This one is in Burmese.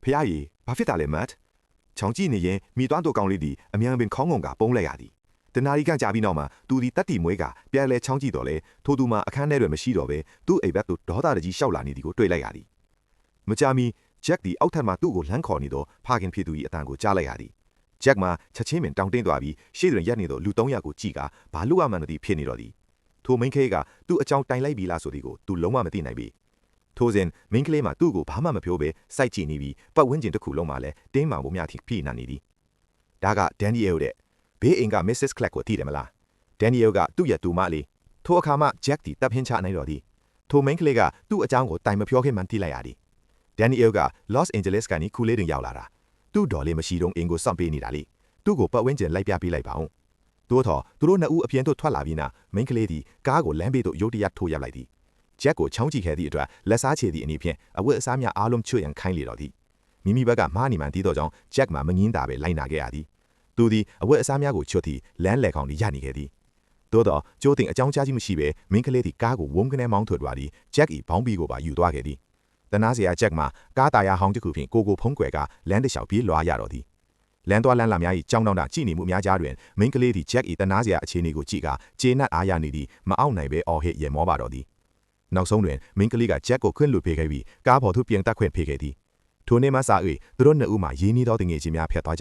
ဖះကြီးဘာဖြစ်တာလဲမတ်ချောင်းကြည့်နေရင်မိသွားတော့ကောင်းလေးဒီအမြန်ပင်ခေါင်းငုံကပုံးလိုက်ရသည်တနာရီခန့်ကြာပြီးနောက်မှာသူဒီတက်တီမွေးကပြန်လဲချောင်းကြည့်တော့လေထိုသူမှာအခန်းထဲတွင်မရှိတော့ပဲသူ့အိမ်ဘက်သို့ဒေါသတကြီးရှောက်လာနေသည်ကိုတွေ့လိုက်ရသည်မကြာမီဂျက်ဒီအောက်ထပ်မှသူ့ကိုလှမ်းခေါ်နေတော့ဖခင်ဖြစ်သူ၏အတန်ကိုကြားလိုက်ရသည်ဂျက်မှာချက်ချင်းပင်တောင်းတင်းသွားပြီးရှေ့တွင်ရက်နေသောလူ300ကိုကြည့်ကဘာလို့မှမသိဖြစ်နေတော့သည်ထိုမိန်းကလေးကသူ့အကြောင်းတိုင်လိုက်ပြီလားဆိုသည်ကိုသူလုံးဝမသိနိုင်ပေထိုစဉ်မိန်းကလေးမှသူ့ကိုဘာမှမပြောဘဲစိုက်ကြည့်နေပြီးပတ်ဝန်းကျင်တစ်ခုလုံးမှာလည်းတင်းမာမှုများထိဖိနေသည်ဒါကဒန်နီယယ်တဲ့ဘေးအိမ်က Mrs. Clark ကိုသိတယ်မလားဒန်နီယယ်ကသူ့ရဲ့တူမလေးထိုအခါမှဂျက်ဒီတပ်ဟင်းချနိုင်တော့သည်ထိုမိန်းကလေးကသူ့အကြောင်းကိုတိုင်မပြောခင်မှသိလိုက်ရသည်ဒန်နီယယ်က Los Angeles ကနေခူလေးတွင်ရောက်လာတာသူ့ဒေါ်လေးမရှိတော့အင်ကိုစောင့်ပေးနေတာလေသူ့ကိုပတ်ဝန်းကျင်လိုက်ပြပေးလိုက်ပါဦးသို့တော်သူတို့နှစ်ဦးအပြင်သို့ထွက်လာပြီးနောက်မိန်းကလေးသည်ကားကိုလမ်းဘေးသို့ရုတ်တရက်ထိုးရပ်လိုက်သည်ဂျက်ကိုချောင်းကြည့်ခဲ့သည့်အတွက်လက်စားချေသည့်အနေဖြင့်အဝတ်အစားများအားလုံးချွတ်ရန်ခိုင်းလေတော့သည်မိမိဘက်ကမှားနေမှန်သိသောကြောင့်ဂျက်မှမငင်းတာပဲလိုက်နာခဲ့ရသည်သူသည်အဝတ်အစားများကိုချွတ်သည့်လမ်းလေကောင်သည်ရနေခဲ့သည်သို့တော်ကျိုးတင်အကြောင်းကြားခြင်းမရှိဘဲမိန်းကလေးသည်ကားကိုဝုန်းကနေမောင်းထွက်သွားသည်ဂျက်၏ဘောင်းပီကိုပါယူသွားခဲ့သည်တနာစရာဂျက်မှကားတာယာဟောင်းတစ်ခုဖြင့်ကိုဖုံးကွယ်ကလမ်းတစ်လျှောက်ပြေးလွှားရတော့သည်လမ်းသွားလမ်းလာများ၏ကြောင်းတောင်းတာကြည့်နေမှုများကြားတွင်မိန်းကလေးသည်ဂျက်၏တနာစရာအခြေအနေကိုကြည့်ကကျေနပ်အားရနေသည်မအောင်နိုင်ပဲအော်ဟစ်ရမောပါတော့သည်နောက်ဆုံးတွင်မိန်းကလေးကဂျက်ကိုခွင့်လွှတ်ပေးခဲ့ပြီးကားပေါ်သို့ပြန်တက်ခွင့်ပေးခဲ့သည်ထိုနေ့မှစ၍သူတို့နှစ်ဦးမှရင်းနှီးသောတငယ်ချင်းများဖျက်သွား